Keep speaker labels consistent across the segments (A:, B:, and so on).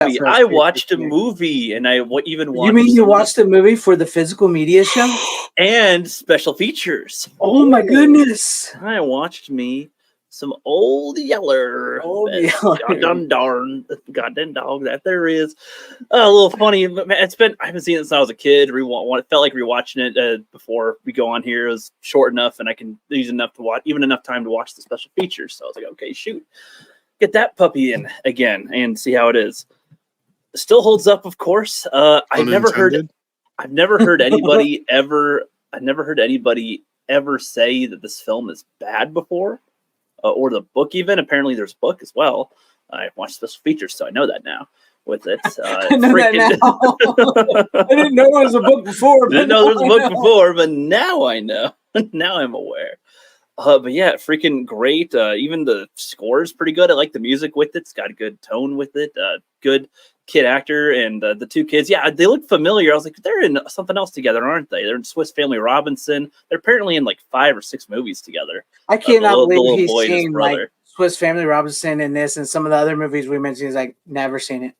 A: I watched a movie, and even watched.
B: You mean you watched a movie for the physical media show
A: and special features?
B: Oh my goodness!
A: I watched some Old Yeller. Goddamn goddamn dog that there is. A little funny, but man, I haven't seen it since I was a kid. It felt like rewatching it before we go on here. It was short enough, and I can use enough time to watch the special features. So I was like, okay, shoot, get that puppy in again and see how it is. Still holds up, of course. I've never heard anybody ever say that this film is bad before. Or the book even. Apparently there's a book as well. I watched special features, so I know that now with it.
B: I know that now. I didn't know there was a book before.
A: Didn't know there was a book before, but now I know. Now I'm aware. But yeah, freaking great. Even the score is pretty good. I like the music with it. It's got a good tone with it. Good kid actor and the two kids. Yeah, they look familiar. I was like, they're in something else together, aren't they? They're in Swiss Family Robinson. They're apparently in like 5 or 6 movies together.
B: I cannot believe he's seen like Swiss Family Robinson in this and some of the other movies we mentioned. He's like, never seen it.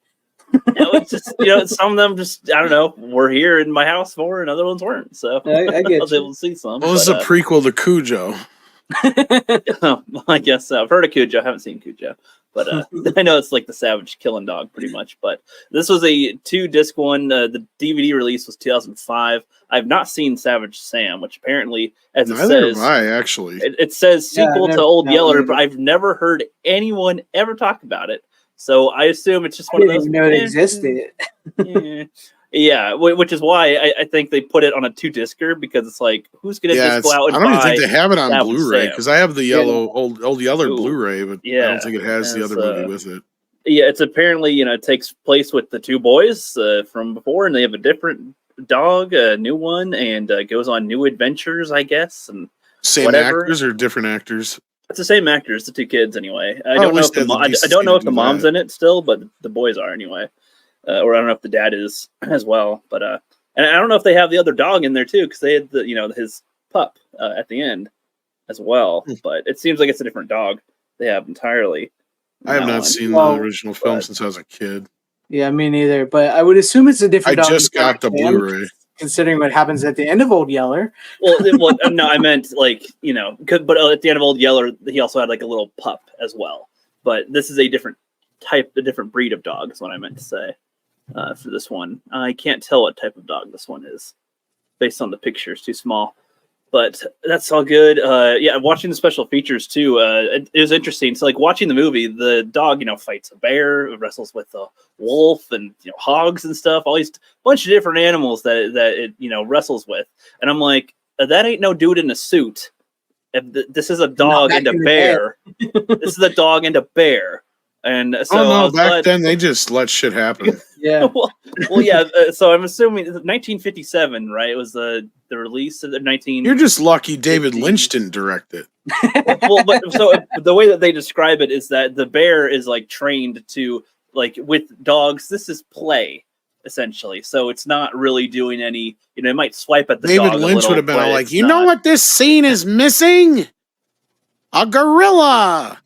A: It's just, some of them just, I don't know, were here in my house more and other ones weren't. So
B: I get
A: was able to see some.
C: Well, this is a prequel to Cujo.
A: I guess so. I've heard of Cujo. I haven't seen Cujo. But I know it's like the savage killing dog pretty much. But this was a 2-disc one. The DVD release was 2005. I've not seen Savage Sam, which apparently, as it says,
C: actually.
A: It says sequel to Old Yeller, but I've never heard anyone ever talk about it. So I assume it's just one of those.
B: I didn't even know it existed.
A: Yeah, which is why I think they put it on a 2-discer because it's like, who's going to just go out and buy?
C: I don't even think they have it on Blu-ray because I have the old Yeller Blu-ray, but I don't think it has the other movie with it.
A: Yeah, it's apparently, it takes place with the 2 boys from before, and they have a different dog, a new one, and goes on new adventures, I guess. And
C: same actors or different actors?
A: It's the same actors, the 2 kids anyway. I don't know if the mom's in it still, but the boys are anyway. Or I don't know if the dad is as well, but and I don't know if they have the other dog in there too, because they had his pup at the end as well. But it seems like it's a different dog they have entirely.
C: I have not seen the original film since I was a kid.
B: Yeah, me neither. But I would assume it's a different dog.
C: I just got the Blu-ray.
B: Considering what happens at the end of Old Yeller.
A: Well, no, I meant but at the end of Old Yeller, he also had like a little pup as well. But this is a different breed of dog is what I meant to say. For this one, I can't tell what type of dog this one is based on the picture. It's too small, but that's all good. Yeah, watching the special features too. It was interesting. So, like watching the movie, the dog, fights a bear, wrestles with a wolf, and hogs and stuff. All these bunch of different animals that it wrestles with. And I'm like, that ain't no dude in a suit. This is a dog and a bear. This is a dog and a bear. And so
C: back then they just let shit happen.
B: Yeah.
A: well, yeah. So I'm assuming 1957, right? It was the release of the 19.
C: You're just lucky David Lynch didn't direct it.
A: Well, but so the way that they describe it is that the bear is like trained to with dogs. This is play essentially, so it's not really doing any. It might swipe at the dog.
C: David Lynch would have been like, know what this scene is missing? A gorilla.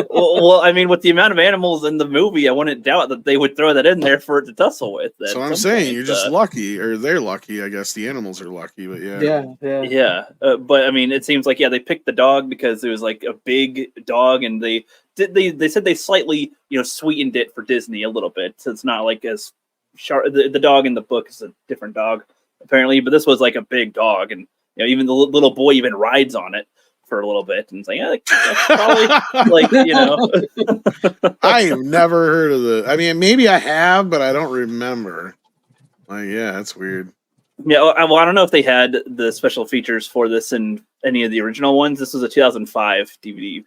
A: well, I mean, with the amount of animals in the movie, I wouldn't doubt that they would throw that in there for it to tussle with.
C: So I'm saying you're just lucky, or they're lucky. I guess the animals are lucky, but
A: yeah. But I mean, it seems like they picked the dog because it was like a big dog, and they said they slightly sweetened it for Disney a little bit, so it's not like as sharp. The dog in the book is a different dog apparently, but this was like a big dog, and even the little boy even rides on it for a little bit, and it's like, that's probably
C: I have never heard of I mean, maybe I have, but I don't remember. That's weird.
A: Yeah, well, I don't know if they had the special features for this in any of the original ones. This was a 2005 DVD.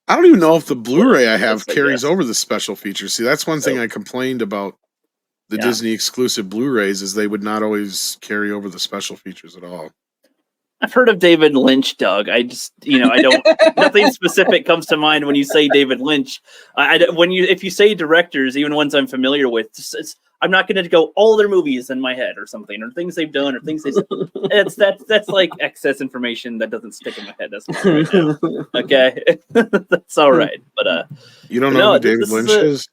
C: I don't even know if the Blu-ray I have carries over the special features. See, that's one thing I complained about the Disney exclusive Blu-rays is they would not always carry over the special features at all.
A: I've heard of David Lynch, Doug. I just, I don't. Nothing specific comes to mind when you say David Lynch. If you say directors, even ones I'm familiar with, I'm not going to go all their movies in my head or something, or things they've done, or things they said. That's like excess information that doesn't stick in my head as much right now. Okay, that's all right. But
C: you don't know who David Lynch is?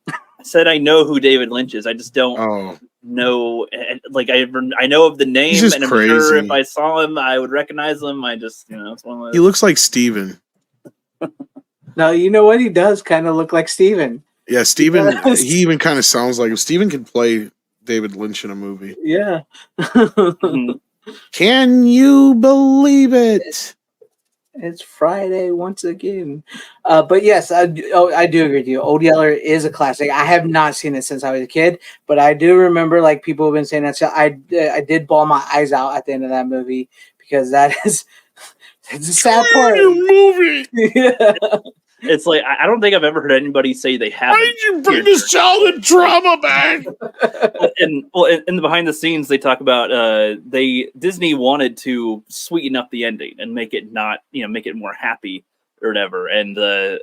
A: I said I know who David Lynch is. I just don't know. Like I know of the name, and I'm sure if I saw him, I would recognize him. I just it's one of those.
C: He looks like Steven.
B: No, you know what? He does kind of look like Steven.
C: Yeah, Steven, he even kind of sounds like him. Steven could play David Lynch in a movie.
B: Yeah.
C: Can you believe it?
B: It's Friday once again. But yes, I do agree with you. Old Yeller is a classic. I have not seen it since I was a kid, but I do remember like people have been saying that. So I did bawl my eyes out at the end of that movie because it's a sad part.
C: Movie.
B: Yeah.
A: It's like I don't think I've ever heard anybody say they haven't.
C: Why did you bring this childhood trauma back?
A: In the behind the scenes, they talk about Disney wanted to sweeten up the ending and make it not make it more happy or whatever. And the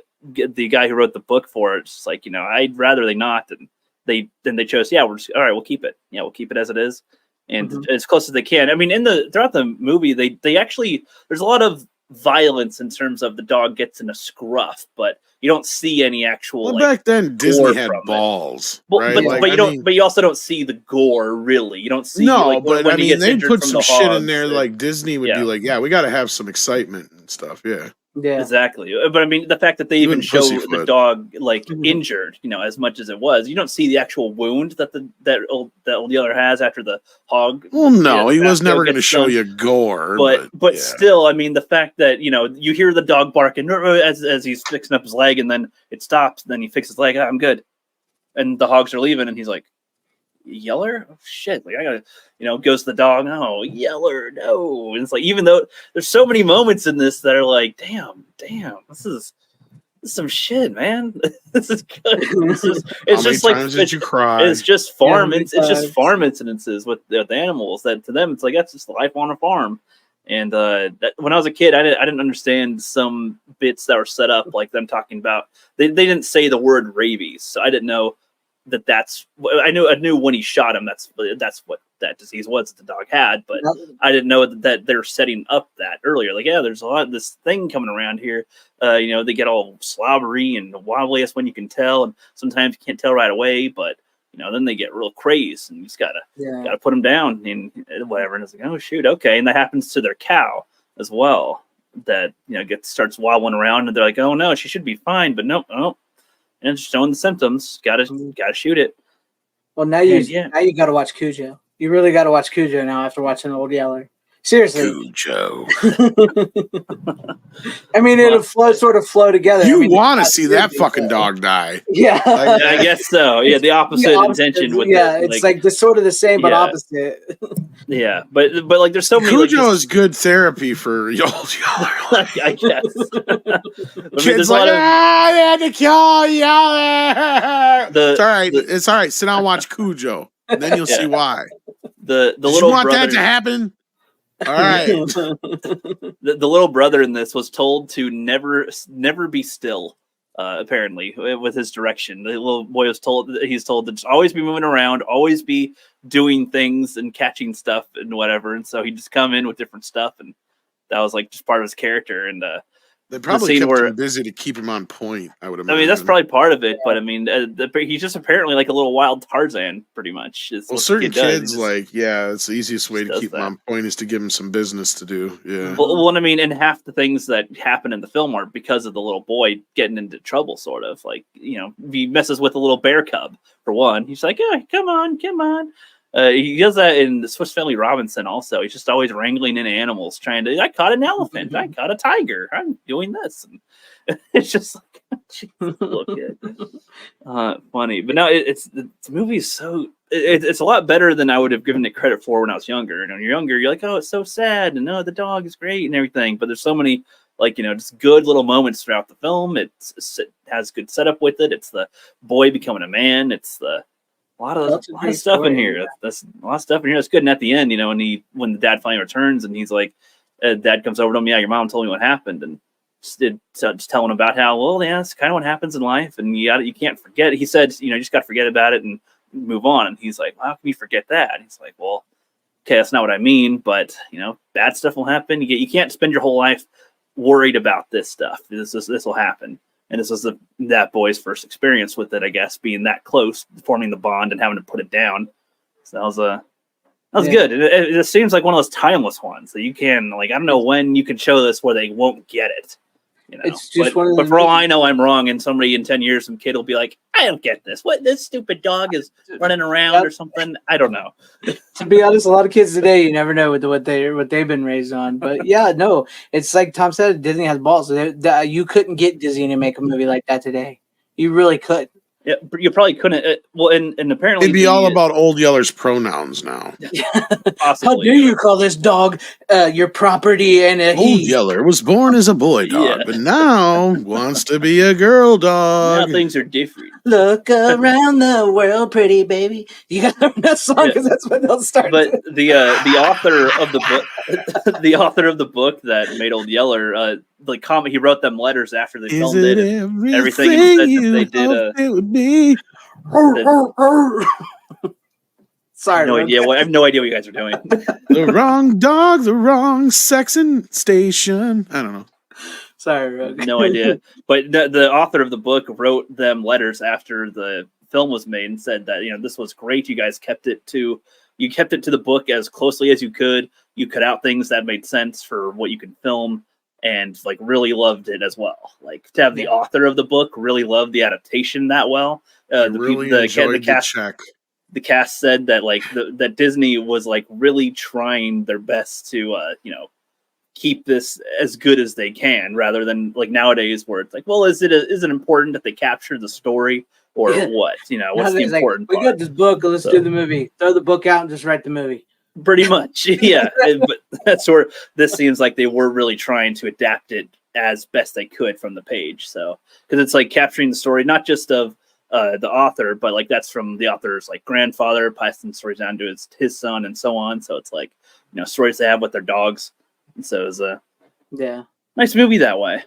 A: guy who wrote the book for it's just like I'd rather they not. And they chose all right, we'll keep it. Yeah, we'll keep it as it is, and as close as they can. I mean, throughout the movie, they actually there's a lot of violence in terms of the dog gets in a scruff, but you don't see any actual.
C: Well, back then Disney had balls, right?
A: But you also don't see the gore really. You don't see
C: but I mean they put some shit in there. Like Disney would be like, yeah, we got to have some excitement and stuff. Yeah.
B: Yeah,
A: exactly. But I mean, the fact that they even show the dog like injured, as much as it was, you don't see the actual wound that old Yeller has after the hog.
C: Well, no, he was never going to show you gore.
A: But still, I mean, the fact that you hear the dog barking as he's fixing up his leg, and then it stops. And then he fixes his leg. I'm good. And the hogs are leaving, and he's like, Yeller? Oh, shit. Like I gotta, goes to the dog. Oh, Yeller, no. And it's like, even though there's so many moments in this that are like, damn, this is some shit, man. This is good. It's just like
C: did you cry?
A: It's just farm. It's just farm incidences with animals that to them it's like that's just life on a farm. And when I was a kid, I didn't understand some bits that were set up, like them talking about they didn't say the word rabies, so I didn't know that's I knew when he shot him that's what that disease was that the dog had, but I didn't know that they're setting up that earlier. Like, yeah, there's a lot of this thing coming around here. They get all slobbery and wobbly. That's when you can tell, and sometimes you can't tell right away. But then they get real crazed, and you just gotta put them down and whatever. And it's like, oh shoot, okay. And that happens to their cow as well. That starts wobbling around, and they're like, oh no, she should be fine, but nope. And it's showing the symptoms. Gotta shoot it.
B: Well, now you gotta watch Cujo. You really gotta watch Cujo now after watching Old Yeller. Seriously.
C: Cujo.
B: I mean, it'll sort of flow together.
C: You want to see that fucking dog die.
B: Yeah.
A: I guess so. Yeah, the opposite intention with it.
B: Yeah, it's like sort of the same, but opposite.
A: Yeah, but like there's so many.
C: Cujo is good therapy for Old Yeller.
A: I guess.
C: Kids like, I had to kill Yeller. It's all right. It's all right. Sit down and watch Cujo. And then you'll see why.
A: The
C: little
A: you
C: want
A: brother,
C: that to happen? All right.
A: The little brother in this was told to never be still. Apparently, with his direction, the little boy was told to just always be moving around, always be doing things and catching stuff and whatever. And so he'd just come in with different stuff, and that was like just part of his character. And
C: they probably kept him busy to keep him on point. I would imagine.
A: I mean, that's probably part of it, but I mean, he's just apparently like a little wild Tarzan, pretty much.
C: Well, certain kids, it's the easiest way to keep him on point is to give him some business to do. Yeah.
A: Well, I mean, and half the things that happen in the film are because of the little boy getting into trouble, sort of. Like, he messes with a little bear cub, for one. He's like, oh, come on. He does that in the Swiss Family Robinson also. He's just always wrangling in animals, I caught an elephant. I caught a tiger. I'm doing this. And it's just like, geez, little kid. Funny. But no, the movie is so, it's a lot better than I would have given it credit for when I was younger. And when you're younger, you're like, oh, it's so sad. And no, the dog is great and everything. But there's so many, just good little moments throughout the film. It has good setup with it. It's the boy becoming a man. It's the, a lot of stuff in here. That's a lot of stuff in here. That's good. And at the end, when the dad finally returns and he's like, dad comes over to him, yeah, your mom told me what happened, and just telling him about how, well, yeah, that's kind of what happens in life, and you can't forget. He said, you just got to forget about it and move on. And he's like, how can you forget that? And he's like, well, okay, that's not what I mean, but bad stuff will happen. You can't spend your whole life worried about this stuff. This will happen. And this was that boy's first experience with it, I guess, being that close, forming the bond and having to put it down. So that was good. It seems like one of those timeless ones that you can, like, I don't know when you can show this where they won't get it.
B: It's just one of
A: but for all I know, I'm wrong, and somebody in 10 years, some kid will be like, I don't get this. What, this stupid dog is running around or something? I don't know.
B: To be honest, a lot of kids today, you never know what they've been raised on. But yeah, no, it's like Tom said, Disney has balls. You couldn't get Disney to make a movie like that today. You really could.
A: Yeah, you probably couldn't. And apparently
C: it'd be all about Old Yeller's pronouns now.
B: How dare you call this dog your property? And
C: Old Yeller was born as a boy dog, but now wants to be a girl dog.
A: Now things are different.
B: Look around the world, pretty baby. You got to learn that song because that's when they'll start.
A: But the author of the book, the author of the book that made Old Yeller, he wrote them letters after they filmed it. And everything and said that they did.
C: It would be.
B: Sorry,
A: I have no idea what you guys are doing.
C: The wrong dog, the wrong sexing station. I don't know.
B: Sorry, Rogue.
A: No idea. But the author of the book wrote them letters after the film was made and said that this was great. You guys kept it to the book as closely as you could. You cut out things that made sense for what you could film, and really loved it as well. Like to have the author of the book really love the adaptation that well. The cast said that that Disney was really trying their best to keep this as good as they can, rather than nowadays where it's well, is it important that they capture the story or what? What's the important part?
B: We got this book, let's do the movie. Throw the book out and just write the movie.
A: Pretty much, yeah. But that's where this seems like they were really trying to adapt it as best they could from the page. So because it's capturing the story not just of the author, but that's from the author's grandfather, passing stories down to his son, and so on. So it's stories they have with their dogs. And so it was a nice movie that way.